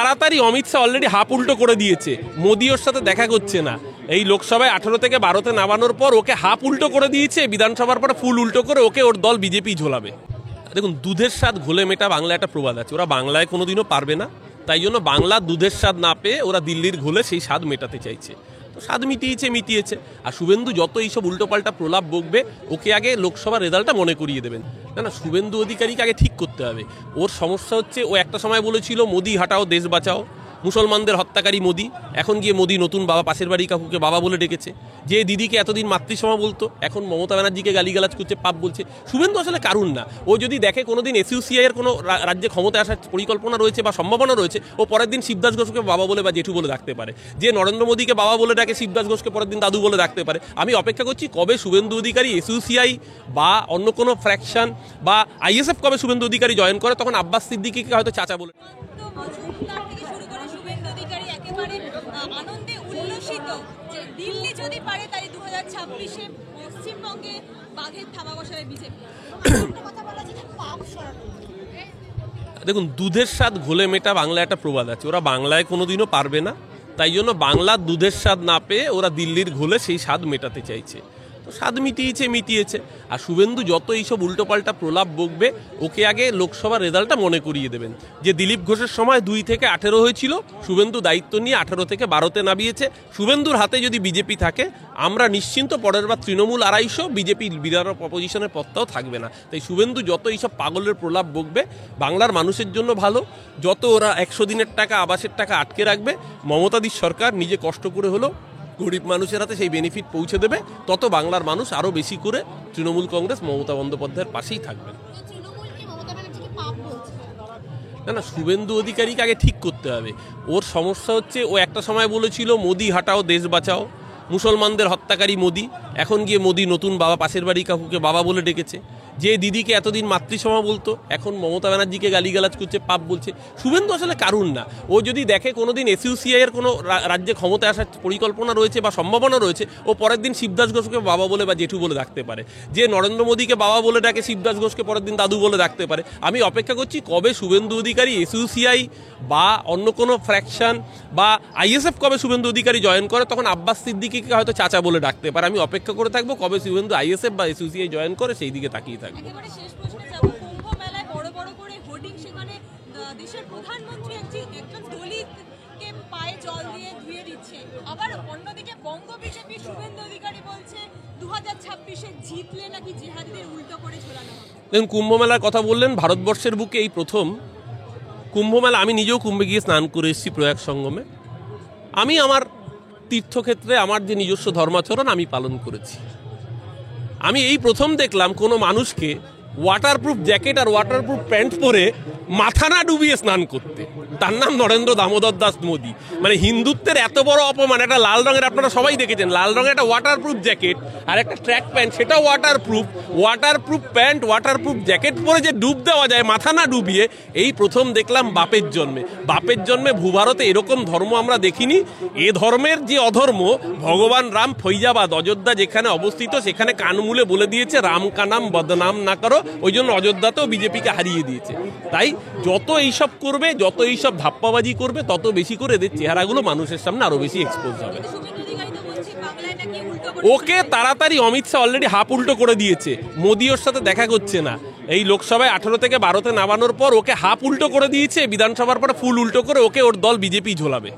তাড়াতাড়ি Amit Shah already half উল্টো করে দিয়েছে, মোদি ওর সাথে দেখা করছে না। এই লোকসভায় 18 থেকে 12-তে নামানোর পর ওকে হাফ উল্টো করে দিয়েছে, বিধানসভার পরে ফুল উল্টো করে ওকে ওর দল বিজেপি ঝোলাবে। দেখুন, দুধের স্বাদ ঘোলে মেটা বাংলা একটা প্রবাদ আছে, ওরা বাংলায় কোনোদিনও পারবে না, তাই জন্য বাংলার দুধের স্বাদ না পেয়ে ওরা দিল্লির ঘোলে সেই স্বাদ মেটাতে চাইছে। তো স্বাদ মিটিয়েছে। আর শুভেন্দু যত এইসব উল্টোপাল্টা প্রলাপ বকবে, ওকে আগে লোকসভার রেজাল্টটা মনে করিয়ে দেবেন। না, শুভেন্দু অধিকারীকে আগে ঠিক করতে হবে। ওর সমস্যা হচ্ছে, ও একটা সময় বলেছিল মোদি হাটাও দেশ বাঁচাও, মুসলমানদের হত্যাকারী মোদি, এখন গিয়ে মোদি নতুন বাবা, পাশের বাড়ি কাকুকে বাবা বলে ডেকেছে। যে দিদিকে এতদিন মাতৃসভা বলতো, এখন মমতা ব্যানার্জিকে গালিগালাজ করছে, পাপ বলছে। শুভেন্দু আসলে কারণ না। ও যদি দেখে কোনোদিন এসইউসিআই এর কোনো রাজ্যে ক্ষমতায় আসার পরিকল্পনা রয়েছে বা সম্ভাবনা রয়েছে, ও পরের দিন শিবদাস ঘোষকে বাবা বলে বা জেঠু বলে ডাকতে পারে। যে নরেন্দ্র মোদীকে বাবা বলে ডাকে, শিবদাস ঘোষকে পরের দিন দাদু বলে ডাকতে পারে। আমি অপেক্ষা করছি কবে শুভেন্দু অধিকারী এসইউসিআই বা অন্য কোনো ফ্র্যাকশন বা আইএসএফ কবে শুভেন্দু অধিকারী জয়েন করে, তখন আব্বাস সিদ্দিকীকে হয়তো চাচা বলে। আনন্দে উল্লসিত যে দিল্লি যদি পারে তাই 2026-এ পশ্চিমবঙ্গে বাঘের থাবা বসাবে বিজেপি। দেখুন, দুধের স্বাদ ঘোলে মেটা বাংলা একটা প্রবাদ আছে, ওরা বাংলায় কোনোদিনও পারবে না, তাই জন্য বাংলার দুধের স্বাদ না পেয়ে ওরা দিল্লির ঘোলে সেই স্বাদ মেটাতে চাইছে। তো স্বাদ মিটিয়েছে। আর শুভেন্দু যত এইসব উল্টোপাল্টা প্রলাপ বকবে, ওকে আগে লোকসভার রেজাল্টটা মনে করিয়ে দেবেন। যে দিলীপ ঘোষের সময় 2 থেকে 18 হয়েছিল, শুভেন্দু দায়িত্ব নিয়ে 18 থেকে 12-তে নামিয়েছে। শুভেন্দুর হাতে যদি বিজেপি থাকে, আমরা নিশ্চিন্ত পরের বার তৃণমূল 250, বিজেপি বিরাট অপোজিশনের পথটাও থাকবে না। তাই শুভেন্দু যত এইসব পাগলের প্রলাপ বকবে, বাংলার মানুষের জন্য ভালো। যত ওরা 100 দিনের টাকা, আবাসের টাকা আটকে রাখবে, মমতাদির সরকার নিজে কষ্ট করে হলো গরিব মানুষের হাতে সেই বেনিফিট পৌঁছে দেবে, তত বাংলার মানুষ আরও বেশি করে তৃণমূল কংগ্রেস মমতা বন্দ্যোপাধ্যায়ের পাশেই থাকবেন। না, শুভেন্দু অধিকারীকে আগে ঠিক করতে হবে। ওর সমস্যা হচ্ছে, ও একটা সময় বলেছিল মোদি হাটাও দেশ বাঁচাও, মুসলমানদের হত্যাকারী মোদি, এখন গিয়ে মোদি নতুন বাবা, পাশের বাড়ি কাকুকে বাবা বলে ডেকেছে। যে দিদিকে এতদিন মাতৃসভা বলতো, এখন মমতা ব্যানার্জিকে গালিগালাজ করছে, পাপ বলছে। শুভেন্দু আসলে কারণ না। ও যদি দেখে কোনোদিন এসইউসিআই এর কোনো রাজ্যে ক্ষমতায় আসার পরিকল্পনা রয়েছে বা সম্ভাবনা রয়েছে, ও পরের দিন শিবদাস ঘোষকে বাবা বলে বা জেঠু বলে ডাকতে পারে। যে নরেন্দ্র মোদীকে বাবা বলে ডাকে, শিবদাস ঘোষকে পরের দিন দাদু বলে ডাকতে পারে। আমি অপেক্ষা করছি কবে শুভেন্দু অধিকারী এসইউসিআই বা অন্য কোনো ফ্র্যাকশন বা আইএসএফ কবে শুভেন্দু অধিকারী জয়েন করে, তখন আব্বাস সিদ্দিকীকে হয়তো চাচা বলে ডাকতে পারে। আমি অপেক্ষা করে থাকবো কবে শুভেন্দু আইএসএফ বা এসইউসিআই জয়েন করে, সেই দিকে তাকিয়ে থাকবো। শেষ প্রশ্নে যাব, কুম্ভ মেলায় বড় করে হোর্ডিং, সেখানে দেশের প্রধানমন্ত্রী একজন দলিতকে পায়ে জল দিয়ে ধুয়ে দিচ্ছে। আবার অন্যদিকে বঙ্গ বিজেপি শুভেন্দু অধিকারী বলছে 2026-এ জিতলে নাকি জিহাদিদের উল্টো করে ঝোলানো হবে। দেখুন, কুম্ভ মেলার কথা বললেন, ভারতবর্ষের বুকে এই প্রথম কুম্ভ মেলা। আমি নিজেও কুম্ভে গিয়ে স্নান করে এসেছি প্রয়াগ সঙ্গমে। আমি আমার তীর্থক্ষেত্রে আমার যে নিজস্ব ধর্মাচরণ আমি পালন করেছি। আমি এই প্রথম দেখলাম কোনো মানুষকে ওয়াটারপ্রুফ জ্যাকেট আর ওয়াটারপ্রুফ প্যান্ট পরে মাথা না ডুবিয়ে স্নান করতে। তার নাম নরেন্দ্র দামোদর দাস মোদী। মানে হিন্দুত্বের এত বড় অপমান। একটা লাল রঙের, আপনারা সবাই দেখেছেন, লাল রঙের একটা ওয়াটারপ্রুফ জ্যাকেট আর একটা ট্র্যাক প্যান্ট, সেটাও ওয়াটারপ্রুফ প্যান্ট, ওয়াটারপ্রুফ জ্যাকেট পরে যে ডুব দেওয়া যায় মাথা না ডুবিয়ে, এই প্রথম দেখলাম বাপের জন্মে ভূভারতে এরকম ধর্ম আমরা দেখিনি। এ ধর্মের যে অধর্ম, ভগবান রাম ফৈজাবাদ অযোধ্যা যেখানে অবস্থিত, সেখানে কানমূলে বলে দিয়েছে রাম কা নাম বদনাম না করো। ওই জন্য অযোধ্যাতেও বিজেপিকে হারিয়ে দিয়েছে। তাই যত এইসব করবে, যত এইসব ধাপ্পাবাজি করবে, তত বেশি করে এদের চেহারাগুলো মানুষের সামনে আরো বেশি এক্সপোজ হবে। ওকে তাড়াতাড়ি অমিত শাহ অলরেডি হাফ উল্টো করে দিয়েছে, মোদি ওর সাথে দেখা করছে না। এই লোকসভায় 18 থেকে 12-তে নামানোর পর ওকে হাফ উল্টো করে দিয়েছে, বিধানসভার পরে ফুল উল্টো করে ওকে ওর দল বিজেপি ঝোলাবে।